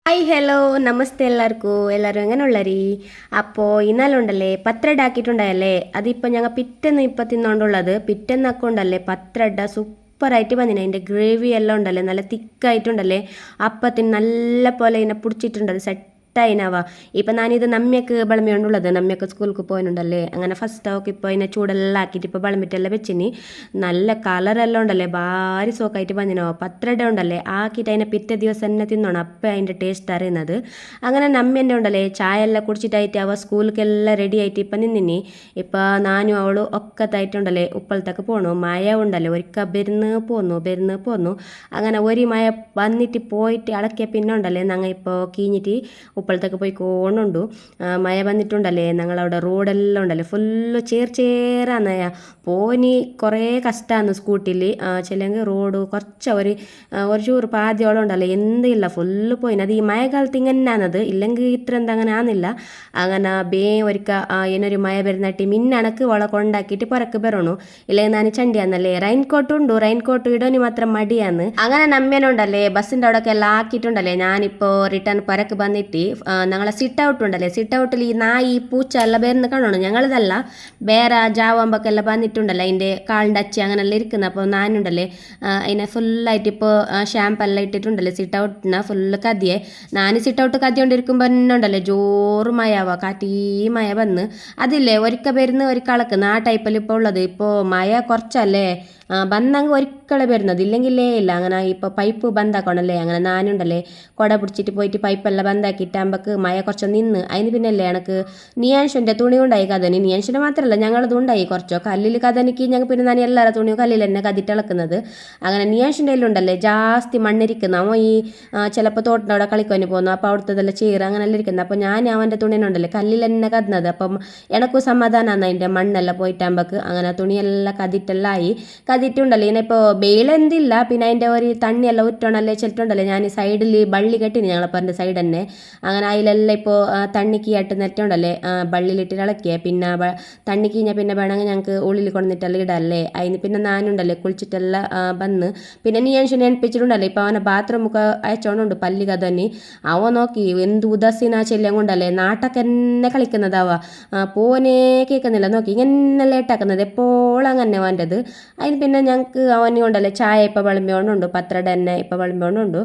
Hi hello നമസ്തേ എല്ലാവരും എങ്ങനെ ഉള്ളരി അപ്പോൾ ഇന്നാലുണ്ടല്ലേ പത്രട ആക്കിയിട്ടുണ്ടായല്ലേ അതിപ്പോൾ ഞങ്ങൾ പിറ്റേന്ന് ഇപ്പം തിന്നുകൊണ്ടുള്ളത് പിറ്റേന്നൊക്കെ ഉണ്ടല്ലേ പത്രട സൂപ്പറായിട്ട് വന്നിനെ അതിൻ്റെ ഗ്രേവി എല്ലാം ഉണ്ടല്ലേ നല്ല തിക്കായിട്ടുണ്ടല്ലേ അപ്പത്തിന് നല്ല പോലെ ഇതിനെ പിടിച്ചിട്ടുണ്ടത് സെറ്റായിനാവാ ഇപ്പം ഞാനിത് നമ്മയൊക്കെ വിളമ്പിക്കൊണ്ടുള്ളത് നമ്മയൊക്കെ സ്കൂൾക്ക് പോകുന്നുണ്ടല്ലേ അങ്ങനെ ഫസ്റ്റ് ഒക്കെ ഇപ്പോൾ അതിനെ ചൂടെല്ലാം ആക്കിയിട്ട് ഇപ്പോൾ വിളമ്പിട്ടെല്ലാം വെച്ചിനി നല്ല കളറെല്ലാം ഉണ്ടല്ലേ ഭാരി സോക്കായിട്ട് വന്നിനോ പത്രട ഉണ്ടല്ലേ ആക്കിയിട്ട് അതിനെ പിറ്റേ ദിവസം തന്നെ തിന്നണം അപ്പം അതിൻ്റെ ടേസ്റ്റ് അറിയുന്നത് അങ്ങനെ നമ്മ എൻ്റെ ഉണ്ടല്ലേ ചായ എല്ലാം കുടിച്ചിട്ടായിട്ട് അവ സ്കൂളിലേക്കെല്ലാം റെഡി ആയിട്ട് ഇപ്പം നിന്നിനി ഇപ്പം ഞാനും അവളും ഒക്കത്തായിട്ടുണ്ടല്ലേ ഉപ്പളത്തൊക്കെ പോണു മഴ ഉണ്ടല്ലേ ഒരിക്കൽ ബെരുന്ന് പോന്നു അങ്ങനെ ഒരു മഴ വന്നിട്ട് പോയിട്ട് അളക്കിയ പിന്നെ ഉണ്ടല്ലേ ഞങ്ങൾ ഇപ്പോൾ കീഞ്ഞിട്ട് ഉപ്പളത്തൊക്കെ പോയി കോണുണ്ടു മഴ വന്നിട്ടുണ്ടല്ലേ ഞങ്ങളവിടെ റോഡെല്ലാം ഉണ്ടല്ലേ ഫുള്ള് ചേർന്നയ പോനി കുറേ കഷ്ടമാണ് സ്കൂട്ടിയിൽ ചില്ലെങ്കിൽ റോഡ് കുറച്ച് ഒരു ചൂറ് പാദ്യോളം ഉണ്ടല്ലോ എന്തില്ല ഫുള്ള് പോയിന് അത് ഈ മഴക്കാലത്ത് ഇങ്ങനെയാണത് ഇല്ലെങ്കിൽ ഇത്ര എന്താ അങ്ങനെ ആകുന്നില്ല അങ്ങനെ ഒരിക്ക ഇതിനൊരു മഴ വരുന്നിട്ട് മിന്നണക്ക് വള കൊണ്ടാക്കിയിട്ട് പുറക്ക് വരണു ഇല്ലെങ്കിൽ ഞാൻ ചണ്ടിയാന്നല്ലേ റെയിൻകോട്ട് ഇടോനി മാത്രം മടിയാന്ന് അങ്ങനെ നമ്മേനുണ്ടല്ലേ ബസ്സിൻ്റെ അവിടെയൊക്കെ എല്ലാം ആക്കിയിട്ടുണ്ടല്ലേ ഞാനിപ്പോൾ റിട്ടേൺ പുറക്ക് വന്നിട്ട് ഞങ്ങളെ സിറ്റ് ഔട്ട് ഉണ്ടല്ലേ സിറ്റ് ഔട്ടിൽ ഈ നായി പൂച്ച എല്ലാം വരുന്ന കാണണം ഞങ്ങളിതല്ല വേറെ ജാവുമ്പൊക്കെല്ലാം വന്നിട്ടുണ്ടല്ലോ അതിൻ്റെ കാലിൻ്റെ അച്ചി അങ്ങനെല്ലാം ഇരിക്കുന്നത് അപ്പോൾ ഞാനുണ്ടല്ലേ അതിനെ ഫുള്ളായിട്ട് ഇപ്പോൾ ഷാമ്പെല്ലാം ഇട്ടിട്ടുണ്ടല്ലേ സിറ്റ് ഔട്ടിന് ഫുള്ള് കതിയെ ഞാൻ സിറ്റ് ഔട്ട് കതിയോണ്ടിരിക്കുമ്പോൾ തന്നെ ഉണ്ടല്ലേ ജോറ് മഴാവാ കാറ്റീ മഴ വന്ന് അതില്ലേ ഒരിക്കൽ വരുന്ന ഒരു കളക്കുന്ന ആ ടൈപ്പിൽ ഇപ്പോൾ ഉള്ളത് ഇപ്പോൾ മഴ കുറച്ചല്ലേ ബന്ധങ്ങ് ഒരിക്കലും വരുന്നത് ഇല്ലെങ്കിലേ ഇല്ല അങ്ങനെ ഇപ്പോൾ പൈപ്പ് ബന്ധാക്കണമല്ലേ അങ്ങനെ ഞാനുണ്ടല്ലേ കുട പിടിച്ചിട്ട് പോയിട്ട് പൈപ്പെല്ലാം ബന്ധാക്കിയിട്ടാകുമ്പോൾ മഴ കുറച്ച് നിന്ന് അതിന് പിന്നല്ലേ എനിക്ക് നിയാൻഷൻ്റെ തുണി ഉണ്ടായി കഥനി നിയാൻഷൻ്റെ മാത്രമല്ല ഞങ്ങളത് ഉണ്ടായി കുറച്ചോ കല്ലിൽ കഥനിക്ക് ഞങ്ങൾ പിന്നെ ഞാൻ എല്ലാവരുടെ തുണിയും കല്ലിൽ തന്നെ കതിട്ട് ഇളക്കുന്നത് അങ്ങനെ നിയാൻഷൻ്റെ ഉണ്ടല്ലേ ജാസ്തി മണ്ണിരിക്കുന്ന അവൻ ഈ ചിലപ്പോൾ തോട്ടിൻ്റെ അവിടെ കളിക്കുവാൻ പോകുന്നു അപ്പോൾ അവിടുത്തെ ചേറ് അങ്ങനെല്ലാം ഇരിക്കുന്നത് അപ്പോൾ ഞാൻ അവൻ്റെ തുണിനുണ്ടല്ലേ കല്ലിൽ തന്നെ കതുന്നത് അപ്പം എനക്കും സമാധാനമാണ് അതിൻ്റെ മണ്ണെല്ലാം പോയിട്ടാകുമ്പോൾ അങ്ങനെ തുണിയെല്ലാം കതിട്ടെല്ലാം ആയി കതിട്ടുണ്ടല്ലോ ഇതിനിപ്പോൾ വെയിലെന്തില്ല പിന്നെ അതിൻ്റെ ഒരു തണ്ണിയെല്ലാം ഉറ്റോണല്ലേ ചെല്ലുണ്ടല്ലേ ഞാൻ ഈ സൈഡിൽ ബള്ളി കെട്ടിന് ഞങ്ങളപ്പൻ്റെ സൈഡ് തന്നെ അങ്ങനെ അതിലെല്ലാം ഇപ്പോൾ തണ്ണിക്ക് ആയിട്ട് നെറ്റുണ്ടല്ലേ ബള്ളിയിലിട്ട് ഇളക്കിയേ പിന്നെ തണ്ണി കഴിഞ്ഞാൽ പിന്നെ വേണമെങ്കിൽ ഞങ്ങൾക്ക് ഉള്ളിൽ കൊണ്ടിട്ടെല്ലാം ഇടല്ലേ അതിന് പിന്നെ ഞാനുണ്ടല്ലേ കുളിച്ചിട്ടെല്ലാം വന്ന് പിന്നെ നീ ഞാൻ എണിപ്പിച്ചിട്ടുണ്ടല്ലേ ഇപ്പോൾ അവനെ ബാത്റൂമൊക്കെ അയച്ചോണ്ടുണ്ട് പല്ലി കഥനി അവൻ നോക്കി എന്ത് ഉദാസീന ചെല്ലിയും കൊണ്ടല്ലേ നാട്ടൊക്കെ എന്നെ കളിക്കുന്നതാവാ പോനെ കേൾക്കുന്നില്ല നോക്കി ഇങ്ങനെ ലേട്ടാക്കുന്നത് എപ്പോഴും അങ്ങനെ വേണ്ടത് അതിന് പിന്നെ ഞങ്ങൾക്ക് അവന് കൊണ്ടല്ലേ ചായ ഇപ്പോൾ വിളമ്പിയോണ്ടുണ്ട് പത്രട തന്നെ ഇപ്പോൾ വിളമ്പിയോണ്ടുണ്ട്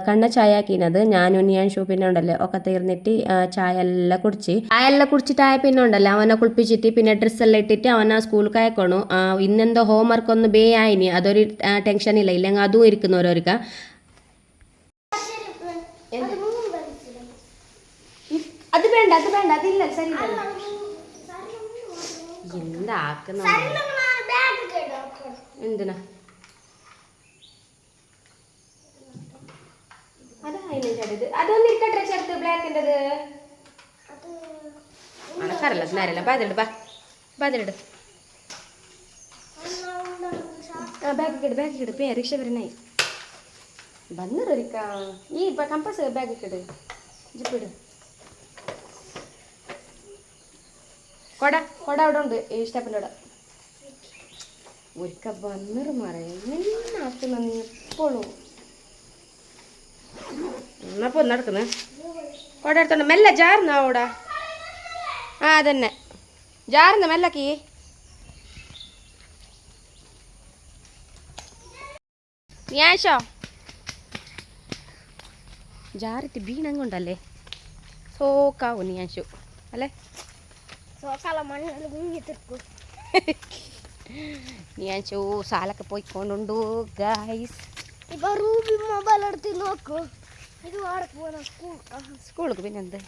കണ്ണ ചായ ആക്കിനത് ഞാനും ഞാൻ പിന്നെ ഉണ്ടല്ലേ ഒക്കെ തീർന്നിട്ട് ചായ എല്ലാം കുടിച്ചിട്ടായ പിന്നെ ഉണ്ടല്ലോ അവനെ കുളിപ്പിച്ചിട്ട് പിന്നെ ഡ്രസ്സെല്ലാം ഇട്ടിട്ട് അവനെ സ്കൂളിൽ അയക്കണു ഇന്നെന്തോ ഹോംവർക്ക് ഒന്ന് ആയിനി അതൊരു ടെൻഷൻ ഇല്ല ഇല്ലെങ്കിൽ അതും ഇരിക്കുന്നു ഓരോരുക്ക അത് വേണ്ട അതില്ല ശരി എന്താക്കുന്ന എന്തിനാ അതൊന്നും ഇരിക്കട്ടെ ചേർത്ത് ബ്ലാക്കിൻ്റെത് അണക്കാരല്ല നേരല്ല ബാതിലിട് ബാഗിക്കിട് റിക്ഷ വരണായി വന്നിരിക്ക ഈ കമ്പസ് ബാഗിക്കിട് ജിപ്പിട് കൊട അവിടെ ഉണ്ട് ഈ സ്റ്റെപ്പിൻ്റെ അവിടെ ഒരിക്കൽ വന്നിറ് മറയുന്ന നീ എപ്പോഴും എന്നപ്പോൾ നടക്കുന്നത് കൊട എടുത്തോണ്ട് മെല്ലെ ജാറുന്ന അവിടെ അതന്നെ ജാറുന്ന മെല്ലക്കി ഞാശോ ജാറിട്ട് ബീണങ്ങുണ്ടല്ലേ സോക്കാവും ഞാശു അല്ലേ ഞാൻ സാലൊക്കെ പോയിക്കൊണ്ടുണ്ടു ഗൈസ് ഇപ്പൊ റൂബി മൊബൈൽ എടുത്ത് നോക്കൂ ഇത് സ്കൂൾക്ക് പിന്നെ എന്ത്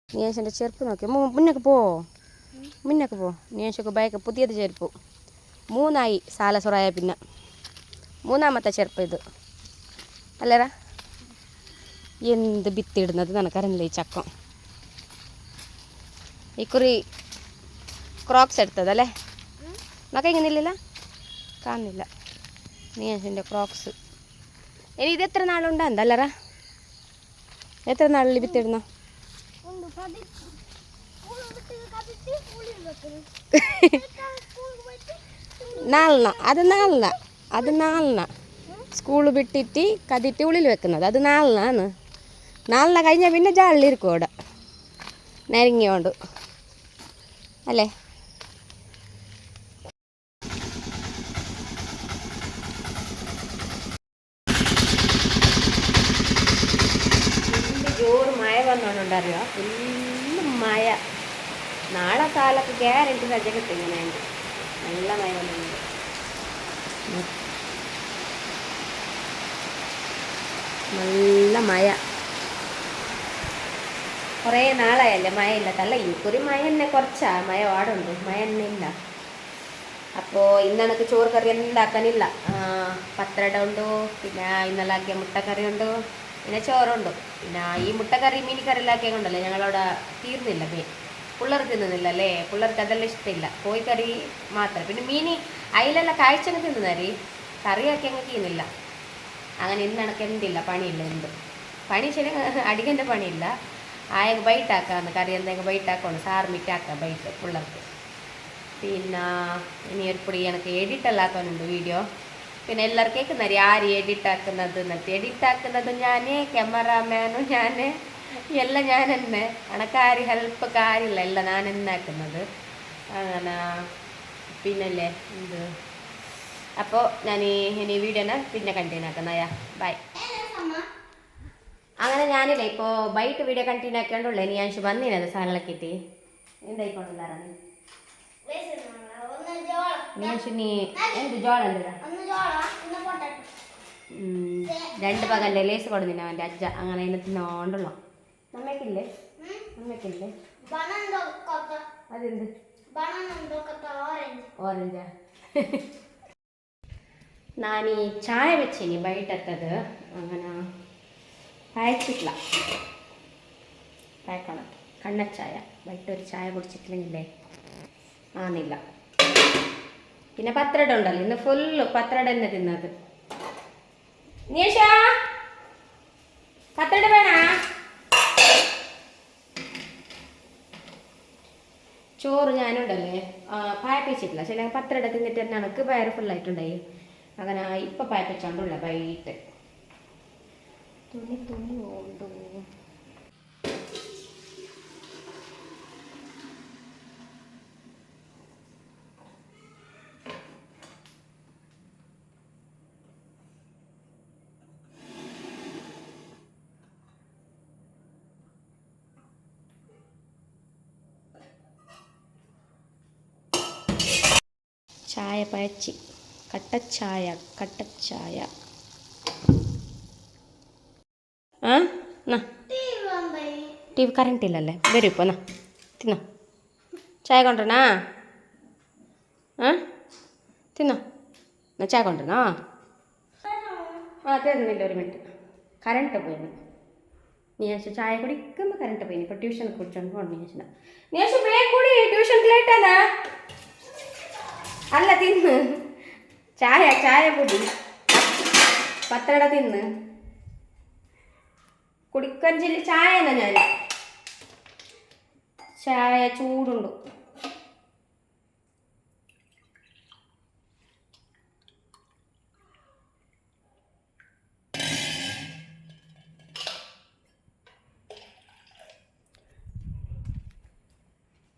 നിയാശൻ്റെ ചെരുപ്പ് നോക്കി മുന്നൊക്കെ പോ നിയാശൊക്കെ ബൈക്ക് പുതിയത് ചെരുപ്പ് 3 ആയി സാലസുറായ പിന്നെ 3ാമത്തെ ചെരുപ്പ് ഇത് അല്ലേടാ എന്ത് ഭിത്തിയിടുന്നത് നിനക്കറിയില്ല ഈ ചക്കം ഇക്കുറി ക്രോക്സ് എടുത്തതല്ലേ നോക്ക ഇങ്ങനില്ല കാണുന്നില്ല നിയാശൻ്റെ ക്രോക്സ് ഇനി ഇത് എത്ര നാളുണ്ടാ എന്തല്ലറ എത്ര നാളിൽ ഭിത്തിയിടുന്ന നാലെണ്ണ അത് നാലെണ്ണ സ്കൂൾ വിട്ടിട്ട് കതിട്ട് ഉള്ളിൽ വെക്കുന്നത്. അത് നാളിനാണ്. നാളിന കഴിഞ്ഞാൽ പിന്നെ ജാളിലിരിക്കും അവിടെ നരങ്ങിയോണ്ട് അല്ലേ. ജോറ് മഴ വന്നോണ്ടറിയോ, ഫുള്ള് മഴ. നാളെ കാലൊക്കെ ഗ്യാരണ്ടി സജ്ജ കിട്ടും. ഇങ്ങനെ ഉണ്ട്, നല്ല മഴ വന്നുണ്ട്. നല്ല മഴ. കുറേ നാളായല്ലേ മഴ ഇല്ലാത്തല്ല. എനിക്കൊരു മഴ തന്നെ കുറച്ചാ മഴ പാടുണ്ട്, മഴ തന്നെ ഇല്ല. അപ്പോൾ ഇന്ന് എനിക്ക് ചോറ് കറി ഉണ്ടാക്കാനില്ല. പത്രട ഉണ്ടോ, പിന്നെ ഇന്നലെ ആക്കിയ മുട്ടക്കറി ഉണ്ടോ, പിന്നെ ചോറുണ്ടോ. പിന്നെ ഈ മുട്ടക്കറി മീൻ കറി എല്ലാം കൊണ്ടല്ലേ ഞങ്ങളവിടെ തീർന്നില്ല. പിള്ളേർ തിന്നുന്നില്ലല്ലേ, പിള്ളേർക്ക് അതെല്ലാം ഇഷ്ടമില്ല. കോഴിക്കറി മാത്രം. പിന്നെ മീൻ അതിലെല്ലാം കാഴ്ചങ്ങ് തിന്നുന്നറി, കറിയാക്കി അങ്ങ് തീരുന്നില്ല. അങ്ങനെ ഇന്ന് എനിക്ക് എന്തില്ല, പണിയില്ല. എന്ത് പണി ശരി, അടിക്കൻ്റെ പണിയില്ല. ആയെങ്കിൽ ബൈറ്റാക്കാന്ന് കറി എന്തെങ്കിലും ബൈറ്റാക്കണം, സാർമിറ്റാക്കാം ബൈറ്റ് പിള്ളേർക്ക്. പിന്നെ ഇനി ഒരു പൊടി എനിക്ക് എഡിറ്റല്ലാക്കാനുണ്ട് വീഡിയോ. പിന്നെ എല്ലാവരും കേൾക്കുന്നറി ആര് എഡിറ്റാക്കുന്നത് എന്നിട്ട്. എഡിറ്റാക്കുന്നത് ഞാൻ, ക്യാമറാമാനും ഞാൻ, എല്ലാം ഞാൻ തന്നെ. എനക്കാരും ഹെൽപ്പ് കാര്യമില്ല, എല്ലാം ഞാൻ തന്നെ ആക്കുന്നത്. അങ്ങനെ പിന്നല്ലേ ഇത്. അപ്പോൾ ഞാൻ ഇനി വീഡിയോനെ പിന്നെ കണ്ടിന്യൂ ആക്കുന്നയാ. ബൈ. അങ്ങനെ ഞാനില്ല ഇപ്പോൾ ബൈറ്റ് വീഡിയോ കണ്ടിന്യൂ ആക്കിയോണ്ടുള്ളൂ. ഇനി ഞാൻ വന്നിനത് സാധനങ്ങളൊക്കെ എന്തായിക്കൊണ്ടില്ലാറാണ് നീ എന്ത് ജോളല്ല 2 പകൻ്റെ ലേസ് കൊടുന്നില്ല അവൻ്റെ അജ്ജ. അങ്ങനെ അതിന് തിന്നോണ്ടുള്ളൂ. നമ്മക്കില്ലേ നമ്മക്കില്ലേ അതെന്ത് ഓറഞ്ചാ. ഞാനീ ചായ വെച്ചിനി ബൈറ്റത്തത്. അങ്ങനെ പായച്ചിട്ടില്ല, പായക്കണം. കണ്ണച്ചായ ബൈറ്റൊരു ചായ കുടിച്ചിട്ടില്ലെങ്കിലേ ആന്നില്ല. പിന്നെ പത്രട ഉണ്ടല്ലോ, ഇന്ന് ഫുള്ള് പത്രട തന്നെ തിന്നത്. നീഷ പത്രട വേണ. ചോറ് ഞാനുണ്ടല്ലേ പായപ്പിച്ചിട്ടില്ല. ചില പത്രട തിന്നിട്ട് തന്നെ എനിക്ക് വയറ് ഫുള്ളായിട്ടുണ്ടായി. അങ്ങനെ ഇപ്പം പായപ്പിച്ചോണ്ടുള്ള വൈകിട്ട് തുണി കൊണ്ടു. ചായ പഴച്ചി, കട്ടച്ചായ കട്ടച്ചായ. ആ എന്നാ ടി വി കറണ്ട് ഇല്ലല്ലേ, വരും ഇപ്പോൾ. എന്നാ തിന്നോ, ചായ കൊണ്ടുവരണാ. ആ തിന്നോ, എന്നാ ചായ കൊണ്ടുവരണോ. തരുന്നില്ല, ഒരു മിനിറ്റ്. കറണ്ട് പോയിന്. നീ ചായ കുടിക്കുമ്പോൾ കറണ്ട് പോയിന്. ഇപ്പോൾ ട്യൂഷനൊക്കെ കുടിച്ചോണ്ട് പോകണം. നീ വേഗം കൂടി, ട്യൂഷൻ ലേറ്റാന്നാ. അല്ല തിന്ന് ചായ, ചായ കുടി. പത്രട തിന്ന് കുടിക്കാൻ ചെല്ലി. ചായ എന്നാ ഞാൻ ചായ ചൂടുണ്ടു.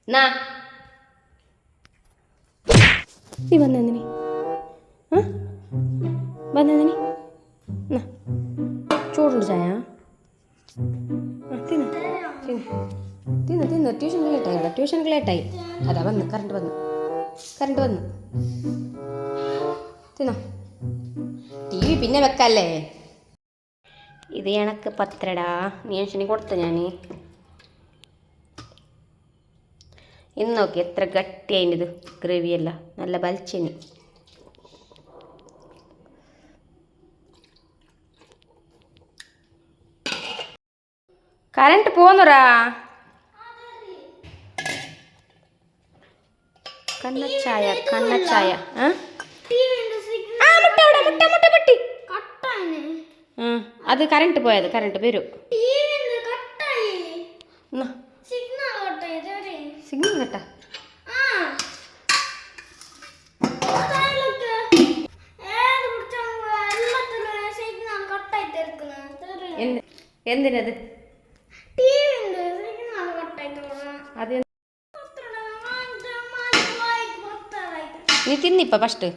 എന്നാ നീ വന്നെന്തിനി വന്നെന്തിനി. എന്നാ ചൂടുണ്ട് ചായ. തിന്ന് തിന്ന് തിന്ന്. ട്യൂഷൻ ലേറ്റായി, ട്യൂഷൻ ലേറ്റായി. അതാ വന്ന് കറണ്ട് വന്ന് തിന്നോ. ടി വി പിന്നെ വെക്കല്ലേ. ഇത് എനക്ക് പത്രടാ. നീ ശനി കൊടുത്ത ഞാൻ ഇന്ന് നോക്കി എത്ര ഗട്ടിയായിത് ഗ്രേവിയല്ല, നല്ല ബലിച്ചിനി. കറണ്ട് പോന്നുറാ. കണ്ണച്ചായ കണ്ണച്ചായ. അത് കറണ്ട് പോയത്, കറണ്ട് വരും. സിഗ്നൽ കേട്ടാ. എന്തിനത് അത് നീ തിന്നിപ്പ ഫസ്റ്റ്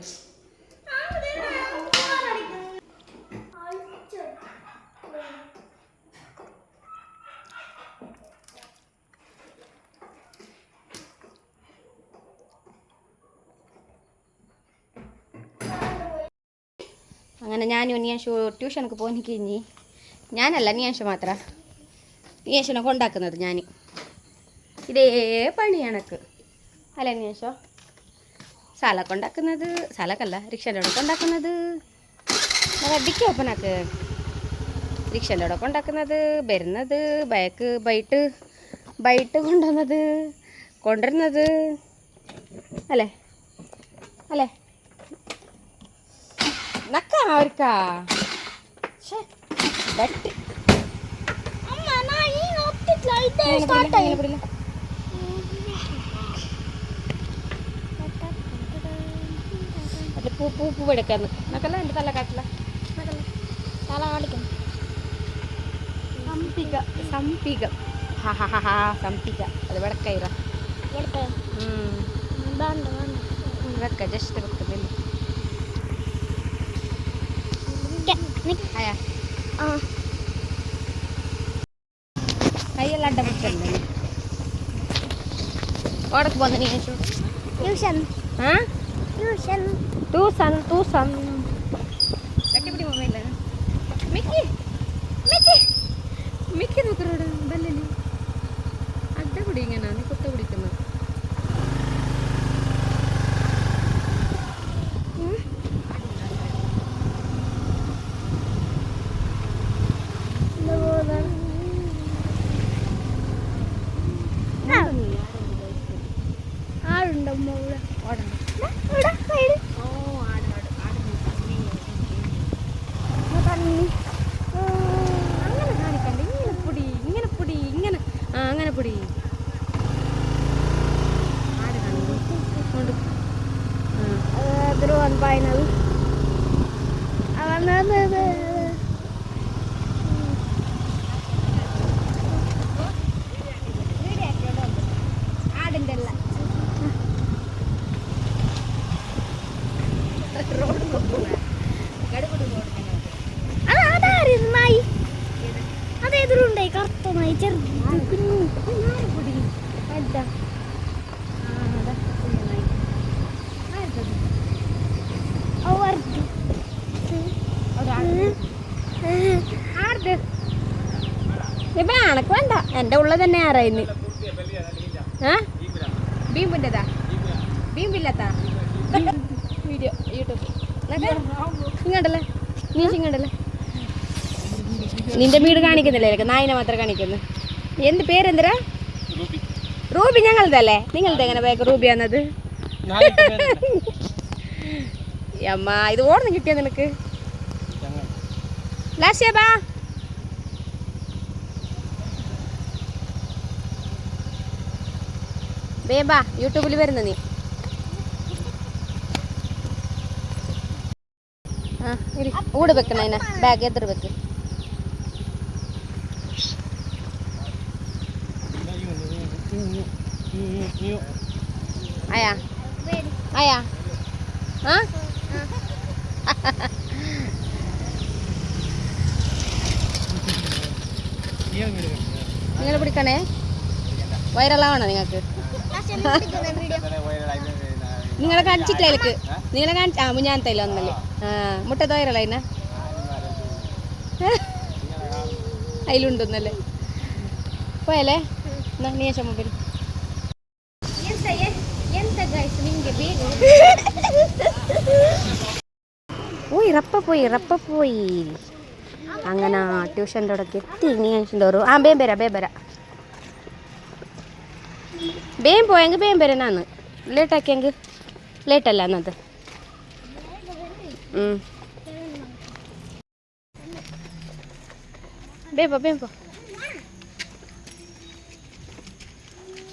അങ്ങനെ ഞാനും നിയാൻഷു ട്യൂഷനൊക്കെ പോയി കഴിഞ്ഞ് ഞാനല്ല നിയാൻഷു മാത്രം നിയാൻഷിനെ കൊണ്ടാക്കുന്നത് ഞാൻ ഇതേ പണിയാണക്ക് അല്ല നിയാൻഷോ സാല കൊണ്ടാക്കുന്നത് സാലക്കല്ല റിക്ഷൻ്റെ അവിടെ കൊണ്ടാക്കുന്നത് അടിക്ക് ഓപ്പനാക്ക് റിക്ഷൻ്റെ അവിടെ കൊണ്ടാക്കുന്നത് വരുന്നത് ബൈട്ട് കൊണ്ടുവരുന്നത് അല്ലേ അല്ലേ നക്കാ അവർക്കാ പൂ എടുക്കാന്ന് നക്കല്ല എൻ്റെ തല കാട്ടില്ല തല കാണിക്കും സംപിക സംപിക അത് വെടക്കയിറ വെക്ക ജസ്റ്റ് വെക്കുന്നില്ല കയ്യെല്ലാം അഡ പിടിച്ചല്ലേ ഓടക്ക് പോന്ന നീ ട്യൂഷൻ കട്ടിപ്പിടി മൊബൈല മിക്കി നോക്കറോട് ബല്ലി അഡ പിടി ഇങ്ങനെ നീ കുത്ത പിടിക്കുന്നത് അങ്ങനെ പൊടി അതെതിരുണ്ടായി കറുത്തമായി ചെറുത് എനക്ക് വേണ്ട എൻ്റെ ഉള്ള തന്നെ ആറായിന്ന് ബീമ്പിൻ്റെതാ ബീമ്പില്ലാത്താ വീഡിയോ യൂട്യൂബ് ഇങ്ങോട്ടല്ലേ നീ ഇങ്ങോട്ടല്ലേ നിന്റെ വീട് കാണിക്കുന്നില്ലേ എനിക്ക് നായിനെ മാത്രം കാണിക്കുന്നു എന്ത് പേരെന്തരാ റൂബി ഞങ്ങളതല്ലേ നിങ്ങളത് എങ്ങനെ വേഗം റൂബി ആന്നത് അമ്മ ഇത് ഓടുന്നു കിട്ടിയ നിനക്ക് ലാസ്യബാ ബേബാ യൂട്യൂബിൽ വരുന്ന നീ ഊട് വെക്കണ അതിനെ ബാഗ് എത്ര വെക്ക് ആയാ ആയാ ആ നിങ്ങൾ പിടിക്കണേ വൈറലാവണോ നിങ്ങൾക്ക് നിങ്ങളെ കാണിച്ചിട്ടില്ല നിങ്ങളെ കാണിച്ച മുഞ്ഞാനത്തല്ല ഒന്നല്ലേ മുട്ട വൈറലായിന അതിലുണ്ടൊന്നല്ലേ പോയല്ലേ നീ മൊബൈൽ റപ്പ പോയി അങ്ങനെ ട്യൂഷൻ്റെ അവിടേക്ക് എത്തി നീ ഓരോ ബേബര ಬೇಮ್ പോയെങ്കിൽ ಬೇಮ್ ಬೇರೆ ನಾನು ಲೇಟ್ ಹಾಕ್ಯಂಗೆ ಲೇಟಲ್ಲ ಅನ್ನೋದು ಬೇಂಪೋ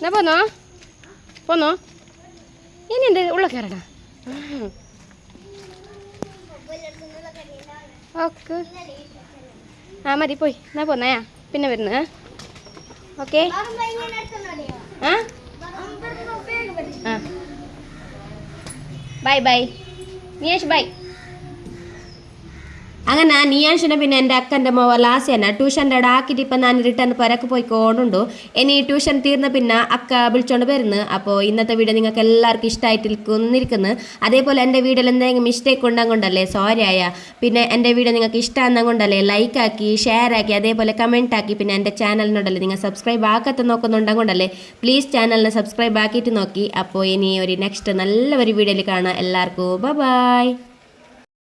ನಾ പോന്നോ ಏನಿಂದ ഉള്ളക്കാരടാ ഓക്കെ ആ മതി പോയി എന്നാ പോന്നേ പിന്നെ വരുന്നു ഓക്കെ ആ ആ ബൈ ബൈ നിയേഷ് ബൈ അങ്ങനെ നിയാഷിനെ പിന്നെ എൻ്റെ അക്കൻ്റെ മോവ ലാസ്യന ട്യൂഷൻ്റെ അവിടെ ആക്കിയിട്ട് ഇപ്പം ഞാൻ റിട്ടേൺ പുരക്ക് പോയിക്കൊണ്ടുണ്ടു ഇനി ട്യൂഷൻ തീർന്ന പിന്നെ അക്ക വിളിച്ചോണ്ട് വരുന്നു അപ്പോൾ ഇന്നത്തെ വീഡിയോ നിങ്ങൾക്ക് എല്ലാവർക്കും ഇഷ്ടമായിട്ടിരിക്കുന്നു അതേപോലെ എൻ്റെ വീഡിയോയിൽ എന്തെങ്കിലും മിസ്റ്റേക്ക് ഉണ്ടെങ്കിൽ സോറി ആയ പിന്നെ എൻ്റെ വീഡിയോ നിങ്ങൾക്ക് ഇഷ്ടമാണെന്നുകൊണ്ടല്ലേ ലൈക്ക് ആക്കി ഷെയർ ആക്കി അതേപോലെ കമൻറ്റ് ആക്കി പിന്നെ എൻ്റെ ചാനലിനോടല്ലേ നിങ്ങൾ സബ്സ്ക്രൈബ് ആക്കാത്ത നോക്കുന്നുണ്ടെങ്കിലേ പ്ലീസ് ചാനലിനെ സബ്സ്ക്രൈബ് ആക്കിയിട്ട് നോക്കി അപ്പോൾ ഇനി ഒരു നെക്സ്റ്റ് നല്ല ഒരു വീഡിയോയിൽ കാണാം എല്ലാവർക്കും ബൈ